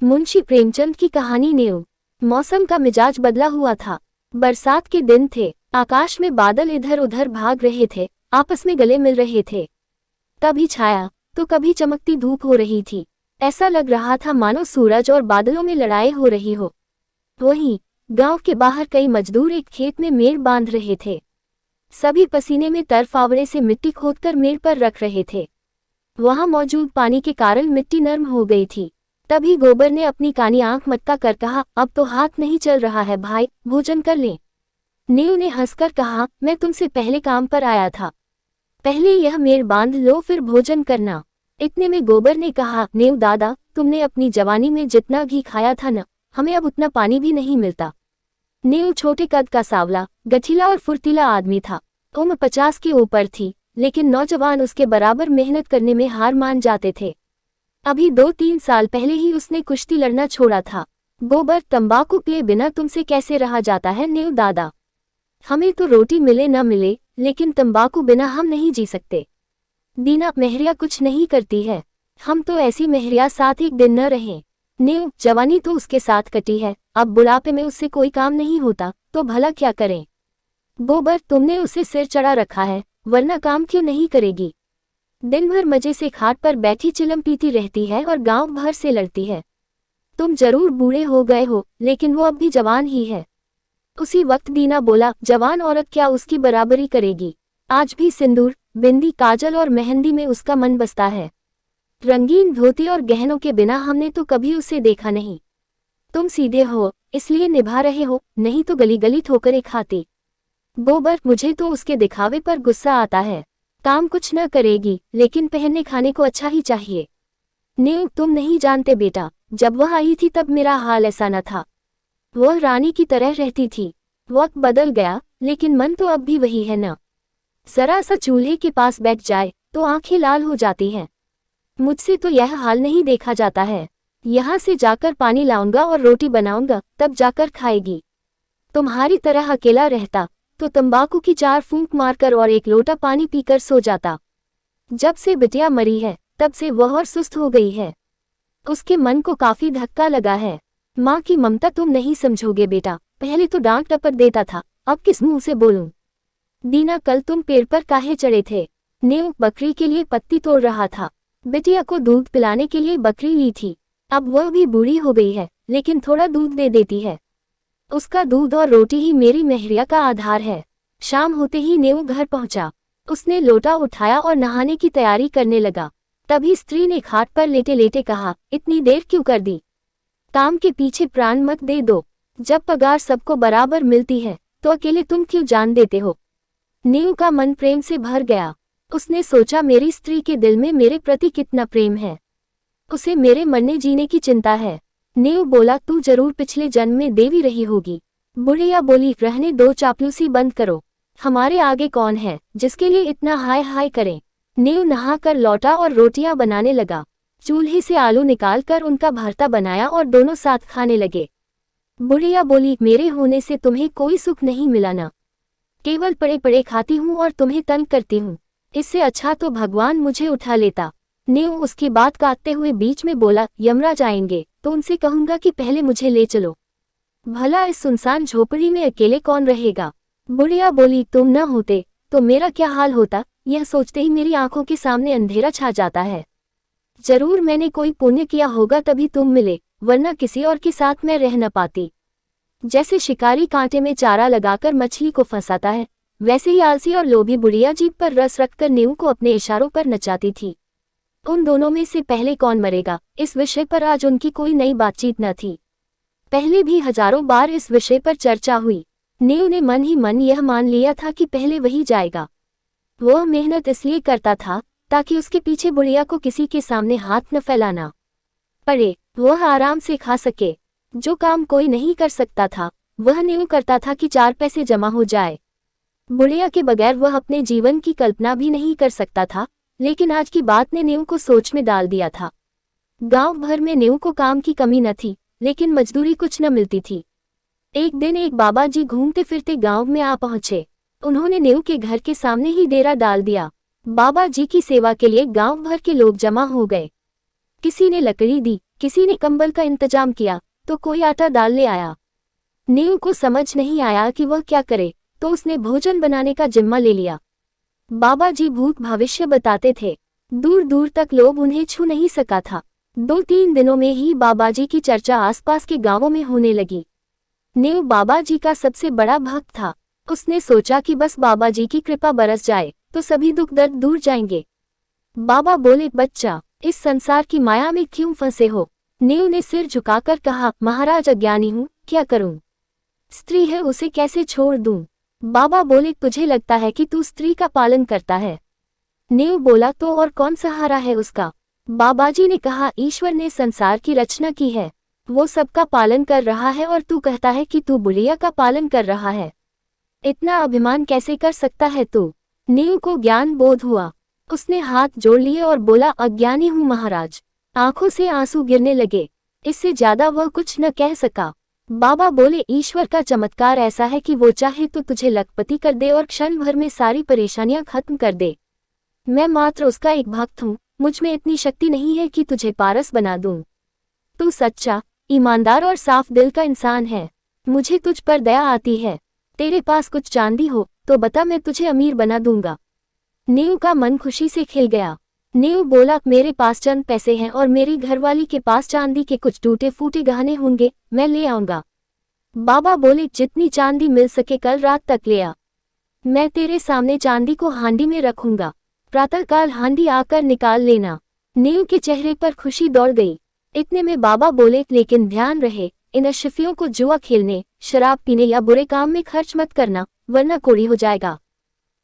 मुंशी प्रेमचंद की कहानी नींव। मौसम का मिजाज बदला हुआ था। बरसात के दिन थे। आकाश में बादल इधर उधर भाग रहे थे, आपस में गले मिल रहे थे। कभी छाया तो कभी चमकती धूप हो रही थी। ऐसा लग रहा था मानो सूरज और बादलों में लड़ाई हो रही हो। वहीं गांव के बाहर कई मजदूर एक खेत में मेड़ बांध रहे थे। सभी पसीने में तर फावड़े से मिट्टी खोदकर मेड़ पर रख रहे थे। वहां मौजूद पानी के कारण मिट्टी नर्म हो गई थी। तभी गोबर ने अपनी कानी आंख मटका कर कहा, अब तो हाथ नहीं चल रहा है भाई, भोजन कर लें। नीव ने हंसकर कहा, मैं तुमसे पहले काम पर आया था, पहले यह मेड़ बांध लो फिर भोजन करना। इतने में गोबर ने कहा, नीव दादा, तुमने अपनी जवानी में जितना घी खाया था न, हमें अब उतना पानी भी नहीं मिलता। नीव छोटे कद का सावला, गठीला और फुर्तीला आदमी था। उम्र 50 के ऊपर थी, लेकिन नौजवान उसके बराबर मेहनत करने में हार मान जाते थे। अभी 2-3 साल पहले ही उसने कुश्ती लड़ना छोड़ा था। गोबर, तंबाकू पिए बिना तुमसे कैसे रहा जाता है नीव दादा? हमें तो रोटी मिले न मिले, लेकिन तंबाकू बिना हम नहीं जी सकते। दीना मेहरिया कुछ नहीं करती है, हम तो ऐसी मेहरिया साथ एक दिन न रहें। नीव, जवानी तो उसके साथ कटी है, अब बुढ़ापे में उससे कोई काम नहीं होता तो भला क्या करें? गोबर, तुमने उसे सिर चढ़ा रखा है, वरना काम क्यों नहीं करेगी? दिन भर मजे से खाट पर बैठी चिलम पीती रहती है और गांव भर से लड़ती है। तुम जरूर बूढ़े हो गए हो, लेकिन वो अब भी जवान ही है। उसी वक्त दीना बोला, जवान औरत क्या उसकी बराबरी करेगी? आज भी सिंदूर, बिंदी, काजल और मेहंदी में उसका मन बसता है। रंगीन धोती और गहनों के बिना हमने तो कभी उसे देखा नहीं। तुम सीधे हो इसलिए निभा रहे हो, नहीं तो गली गली ठोकरें खाती। गोबर, मुझे तो उसके दिखावे पर गुस्सा आता है। काम कुछ न करेगी, लेकिन पहनने खाने को अच्छा ही चाहिए। नीव, तुम नहीं जानते बेटा, जब वह आई थी तब मेरा हाल ऐसा न था। वह रानी की तरह रहती थी। वक्त बदल गया, लेकिन मन तो अब भी वही है न। जरा सा चूल्हे के पास बैठ जाए तो आंखें लाल हो जाती हैं। मुझसे तो यह हाल नहीं देखा जाता है। यहाँ से जाकर पानी लाऊंगा और रोटी बनाऊंगा, तब जाकर खाएगी। तुम्हारी तरह अकेला रहता तो तंबाकू की 4 फूंक मारकर और 1 लोटा पानी पीकर सो जाता। जब से बिटिया मरी है, तब से वह और सुस्त हो गई है। उसके मन को काफी धक्का लगा है। माँ की ममता तुम नहीं समझोगे बेटा, पहले तो डांट टपट देता था, अब किस मुंह से बोलूं? दीना, कल तुम पेड़ पर काहे चढ़े थे? नीव, बकरी के लिए पत्ती तोड़ रहा था। बिटिया को दूध पिलाने के लिए बकरी ली थी। अब वह भी बूढ़ी हो गई है, लेकिन थोड़ा दूध दे देती है। उसका दूध और रोटी ही मेरी मेहरिया का आधार है। शाम होते ही नीव घर पहुंचा। उसने लोटा उठाया और नहाने की तैयारी करने लगा। तभी स्त्री ने खाट पर लेटे लेटे कहा, इतनी देर क्यों कर दी? काम के पीछे प्राण मत दे दो। जब पगार सबको बराबर मिलती है तो अकेले तुम क्यों जान देते हो? नीव का मन प्रेम से भर गया। उसने सोचा, मेरी स्त्री के दिल में मेरे प्रति कितना प्रेम है। उसे मेरे मरने जीने की चिंता है। नीव बोला, तू जरूर पिछले जन्म में देवी रही होगी। बुढ़िया बोली, रहने दो, चापलूसी बंद करो। हमारे आगे कौन है जिसके लिए इतना हाय हाय करें? नीव नहाकर लौटा और रोटियां बनाने लगा। चूल्हे से आलू निकालकर उनका भरता बनाया और दोनों साथ खाने लगे। बुढ़िया बोली, मेरे होने से तुम्हें कोई सुख नहीं मिला ना, केवल पड़े पड़े खाती हूँ और तुम्हें तंग करती हूँ। इससे अच्छा तो भगवान मुझे उठा लेता। नीव उसकी बात काटते हुए बीच में बोला, यमराज आएंगे तो उनसे कहूंगा कि पहले मुझे ले चलो। भला इस सुनसान झोपड़ी में अकेले कौन रहेगा? बुढ़िया बोली, तुम न होते तो मेरा क्या हाल होता? यह सोचते ही मेरी आंखों के सामने अंधेरा छा जाता है। जरूर मैंने कोई पुण्य किया होगा तभी तुम मिले, वरना किसी और के साथ मैं रह न पाती। जैसे शिकारी कांटे में चारा लगाकर मछली को फंसाता है, वैसे ही आलसी और लोभी बुढ़िया जीभ पर रस रखकर नीव को अपने इशारों पर नचाती थी। उन दोनों में से पहले कौन मरेगा, इस विषय पर आज उनकी कोई नई बातचीत न थी। पहले भी हजारों बार इस विषय पर चर्चा हुई। नीव ने मन ही मन यह मान लिया था कि पहले वही जाएगा। वह मेहनत इसलिए करता था ताकि उसके पीछे बुढ़िया को किसी के सामने हाथ न फैलाना पड़े, वह आराम से खा सके। जो काम कोई नहीं कर सकता था, वह नीव करता था कि 4 पैसे जमा हो जाए। बुढ़िया के बगैर वह अपने जीवन की कल्पना भी नहीं कर सकता था, लेकिन आज की बात ने नीव को सोच में डाल दिया था। गांव भर में नीव को काम की कमी न थी, लेकिन मजदूरी कुछ न मिलती थी। एक दिन एक बाबा जी घूमते फिरते गांव में आ पहुंचे। उन्होंने नीव के घर के सामने ही डेरा डाल दिया। बाबा जी की सेवा के लिए गांव भर के लोग जमा हो गए। किसी ने लकड़ी दी, किसी ने कंबल का इंतजाम किया तो कोई आटा दाल ले आया। नीव को समझ नहीं आया कि वह क्या करे, तो उसने भोजन बनाने का जिम्मा ले लिया। बाबा जी भूत भविष्य बताते थे, दूर दूर तक लोग उन्हें छू नहीं सका था। 2-3 दिनों में ही बाबा जी की चर्चा आसपास के गांवों में होने लगी। नीव बाबा जी का सबसे बड़ा भक्त था। उसने सोचा कि बस बाबा जी की कृपा बरस जाए तो सभी दुख दर्द दूर जाएंगे। बाबा बोले, बच्चा, इस संसार की माया में क्यों फंसे हो? नीव ने सिर झुकाकर कहा, महाराज अज्ञानी हूँ, क्या करूँ? स्त्री है, उसे कैसे छोड़ दूं? बाबा बोले, तुझे लगता है कि तू स्त्री का पालन करता है? नीव बोला, तो और कौन सहारा है उसका? बाबाजी ने कहा, ईश्वर ने संसार की रचना की है, वो सबका पालन कर रहा है और तू कहता है कि तू बुढ़िया का पालन कर रहा है। इतना अभिमान कैसे कर सकता है तू? नीव को ज्ञान बोध हुआ। उसने हाथ जोड़ लिए और बोला, अज्ञानी हूँ महाराज। आंखों से आंसू गिरने लगे। इससे ज्यादा वह कुछ न कह सका। बाबा बोले, ईश्वर का चमत्कार ऐसा है कि वो चाहे तो तुझे लखपति कर दे और क्षण भर में सारी परेशानियां खत्म कर दे। मैं मात्र उसका एक भक्त हूँ, मुझ में इतनी शक्ति नहीं है कि तुझे पारस बना दूं। तू सच्चा, ईमानदार और साफ दिल का इंसान है, मुझे तुझ पर दया आती है। तेरे पास कुछ चांदी हो तो बता, मैं तुझे अमीर बना दूंगा। नीव का मन खुशी से खिल गया। नीव बोला, मेरे पास चंद पैसे हैं और मेरी घरवाली के पास चांदी के कुछ टूटे फूटे गहने होंगे, मैं ले आऊंगा। बाबा बोले, जितनी चांदी मिल सके कल रात तक ले आ। मैं तेरे सामने चांदी को हांडी में रखूंगा, प्रातःकाल हांडी आकर निकाल लेना। नीव के चेहरे पर खुशी दौड़ गई। इतने में बाबा बोले, लेकिन ध्यान रहे, इन अशरफियों को जुआ खेलने, शराब पीने या बुरे काम में खर्च मत करना, वरना कोड़ी हो जाएगा।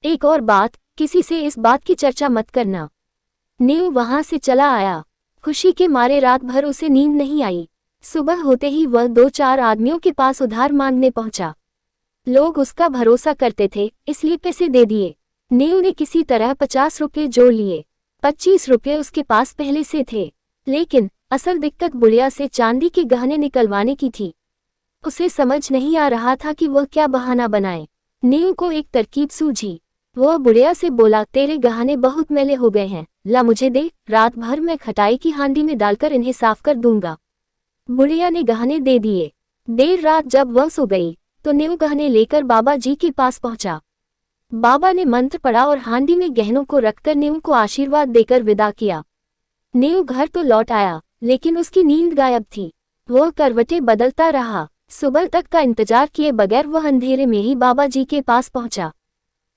एक और बात, किसी से इस बात की चर्चा मत करना। नीव वहां से चला आया। खुशी के मारे रात भर उसे नींद नहीं आई। सुबह होते ही वह 2-4 आदमियों के पास उधार मांगने पहुंचा। लोग उसका भरोसा करते थे, इसलिए पैसे दे दिए। नीव ने किसी तरह 50 रुपये जोड़ लिए। 25 रुपये उसके पास पहले से थे, लेकिन असल दिक्कत बुढ़िया से चांदी के गहने निकलवाने की थी। उसे समझ नहीं आ रहा था कि वह क्या बहाना बनाए। नीव को एक तरकीब सूझी। वह बुढ़िया से बोला, तेरे गहने बहुत मैले हो गए हैं, ला मुझे दे, रात भर मैं खटाई की हांडी में डालकर इन्हें साफ कर दूंगा। बुढ़िया ने गहने दे दिए। देर रात जब वह सो गई तो नीव गहने लेकर बाबा जी के पास पहुंचा। बाबा ने मंत्र पढ़ा और हांडी में गहनों को रखकर नीव को आशीर्वाद देकर विदा किया। नीव घर तो लौट आया, लेकिन उसकी नींद गायब थी। वह करवटें बदलता रहा। सुबह तक का इंतजार किए बगैर वह अंधेरे में ही बाबा जी के पास पहुंचा।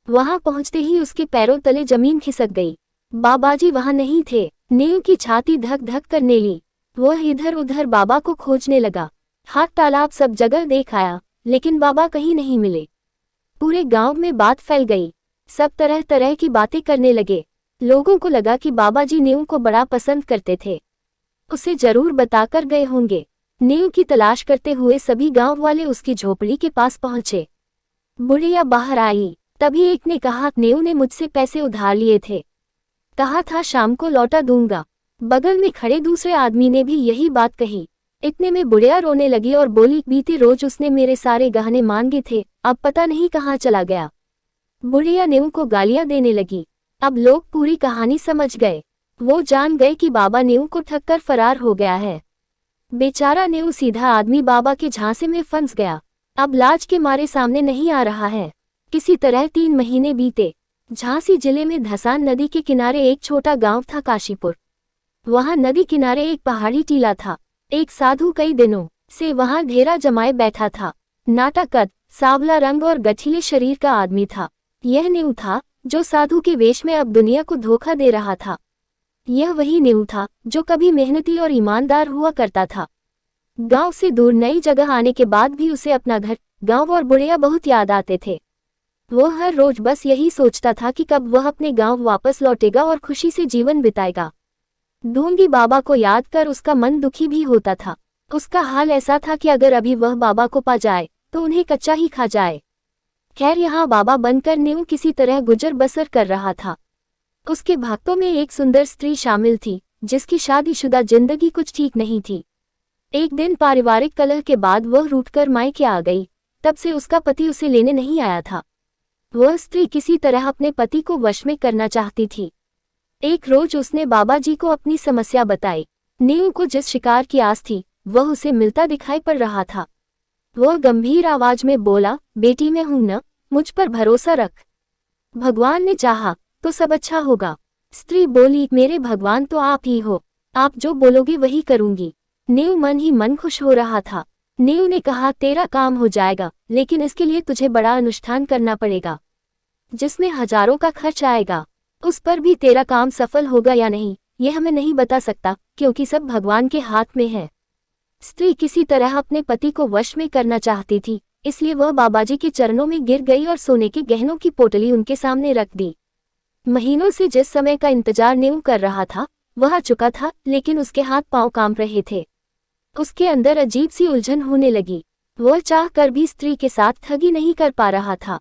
वहां पहुंचते ही उसके पैरों तले जमीन खिसक गई। बाबाजी वहां नहीं थे। नीव की छाती धक धक करने ली। वह इधर उधर बाबा को खोजने लगा। हाथ तालाब सब जगह देख आया, लेकिन बाबा कहीं नहीं मिले। पूरे गांव में बात फैल गई। सब तरह तरह की बातें करने लगे। लोगों को लगा कि बाबाजी नीव को बड़ा पसंद करते थे, उसे जरूर बताकर गए होंगे। नीव की तलाश करते हुए सभी गांव वाले उसकी झोपड़ी के पास पहुंचे। बुढ़िया बाहर आई। तभी एक ने कहा, नीव ने मुझसे पैसे उधार लिए थे, कहा था शाम को लौटा दूंगा। बगल में खड़े दूसरे आदमी ने भी यही बात कही। इतने में बुढ़िया रोने लगी और बोली, बीते रोज उसने मेरे सारे गहने मांगे थे, अब पता नहीं कहाँ चला गया। बुढ़िया नीव को गालियां देने लगी। अब लोग पूरी कहानी समझ गए। वो जान गए कि बाबा नीव को ठगकर फरार हो गया है। बेचारा नीव सीधा आदमी बाबा के झांसे में फंस गया। अब लाज के मारे सामने नहीं आ रहा है। किसी तरह 3 महीने बीते। झांसी जिले में धसान नदी के किनारे एक छोटा गांव था, काशीपुर। वहां नदी किनारे एक पहाड़ी टीला था। एक साधु कई दिनों से वहां घेरा जमाए बैठा था। नाटा कद, सांवला रंग और गठीले शरीर का आदमी था। यह नीव था जो साधु के वेश में अब दुनिया को धोखा दे रहा था। यह वही नीव था जो कभी मेहनती और ईमानदार हुआ करता था। गांव से दूर नई जगह आने के बाद भी उसे अपना घर, गांव और बुढ़िया बहुत याद आते थे। वो हर रोज बस यही सोचता था कि कब वह अपने गांव वापस लौटेगा और खुशी से जीवन बिताएगा। ढोंगी बाबा को याद कर उसका मन दुखी भी होता था। उसका हाल ऐसा था कि अगर अभी वह बाबा को पा जाए तो उन्हें कच्चा ही खा जाए। खैर, यहाँ बाबा बनकर नीव किसी तरह गुजर बसर कर रहा था। उसके भक्तों में एक सुंदर स्त्री शामिल थी, जिसकी शादीशुदा जिंदगी कुछ ठीक नहीं थी। एक दिन पारिवारिक कलह के बाद वह रूठकर मायके आ गई। तब से उसका पति उसे लेने नहीं आया था। वह स्त्री किसी तरह अपने पति को वश में करना चाहती थी। एक रोज उसने बाबा जी को अपनी समस्या बताई। नीव को जिस शिकार की आस थी वह उसे मिलता दिखाई पड़ रहा था। वह गंभीर आवाज में बोला, बेटी मैं हूं न, मुझ पर भरोसा रख। भगवान ने चाहा तो सब अच्छा होगा। स्त्री बोली, मेरे भगवान तो आप ही हो, आप जो बोलोगे वही करूंगी। नीव मन ही मन खुश हो रहा था। नीव ने कहा, तेरा काम हो जाएगा, लेकिन इसके लिए तुझे बड़ा अनुष्ठान करना पड़ेगा जिसमें हजारों का खर्च आएगा। उस पर भी तेरा काम सफल होगा या नहीं यह हमें नहीं बता सकता, क्योंकि सब भगवान के हाथ में है। स्त्री किसी तरह अपने पति को वश में करना चाहती थी, इसलिए वह बाबाजी के चरणों में गिर गई और सोने के गहनों की पोटली उनके सामने रख दी। महीनों से जिस समय का इंतजार नीव कर रहा था वह आ चुका था, लेकिन उसके हाथ पांव कांप रहे थे। उसके अंदर अजीब सी उलझन होने लगी। वह चाह कर भी स्त्री के साथ ठगी नहीं कर पा रहा था।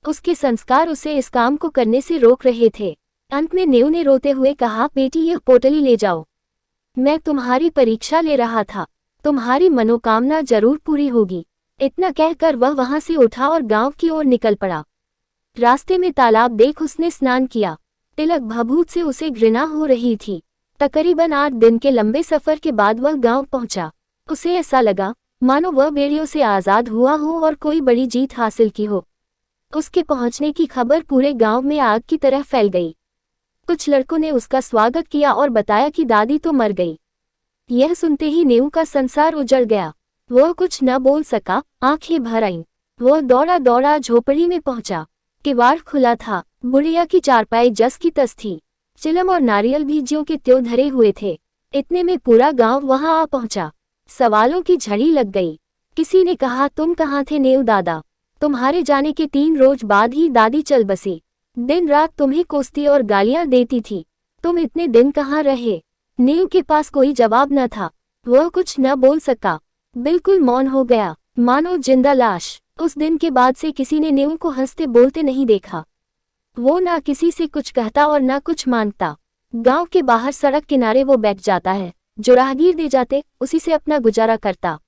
उसके संस्कार उसे इस काम को करने से रोक रहे थे। अंत में नीव ने रोते हुए कहा, बेटी यह पोटली ले जाओ, मैं तुम्हारी परीक्षा ले रहा था, तुम्हारी मनोकामना जरूर पूरी होगी। इतना कहकर वह वहां से उठा और गांव की ओर निकल पड़ा। रास्ते में तालाब देख उसने स्नान किया। तिलक भभूत से उसे घृणा हो रही थी। तकरीबन 8 दिन के लंबे सफर के बाद वह गांव पहुंचा। उसे ऐसा लगा मानो वह बेड़ियों से आजाद हुआ हो और कोई बड़ी जीत हासिल की हो। उसके पहुंचने की खबर पूरे गांव में आग की तरह फैल गई। कुछ लड़कों ने उसका स्वागत किया और बताया कि दादी तो मर गई। यह सुनते ही नीव का संसार उजड़ गया। वह कुछ न बोल सका, आंखें भर आईं। वह दौड़ा दौड़ा झोपड़ी में पहुंचा। किवाड़ खुला था। बुढ़िया की चारपाई जस की तस थी। चिलम और नारियल भी ज्यों के त्यों धरे हुए थे। इतने में पूरा गांव वहां आ पहुंचा। सवालों की झड़ी लग गई। किसी ने कहा, तुम कहाँ थे नीव दादा? तुम्हारे जाने के 3 रोज बाद ही दादी चल बसी। दिन रात तुम्हें कोसती और गालियां देती थी। तुम इतने दिन कहाँ रहे? नीव के पास कोई जवाब न था। वह कुछ न बोल सका, बिल्कुल मौन हो गया, मानो जिंदा लाश। उस दिन के बाद से किसी ने नीव को हंसते बोलते नहीं देखा। वो ना किसी से कुछ कहता और ना कुछ मांगता। गांव के बाहर सड़क किनारे वो बैठ जाता है, जो राहगीर दे जाते उसी से अपना गुजारा करता।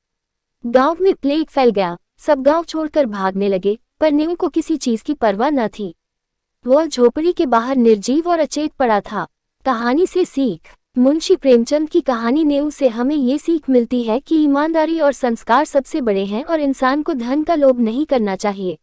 गांव में प्लेग फैल गया। सब गांव छोड़कर भागने लगे, पर नीव को किसी चीज की परवाह न थी। वह झोपड़ी के बाहर निर्जीव और अचेत पड़ा था। कहानी से सीख। मुंशी प्रेमचंद की कहानी नीव से हमें ये सीख मिलती है कि ईमानदारी और संस्कार सबसे बड़े हैं और इंसान को धन का लोभ नहीं करना चाहिए।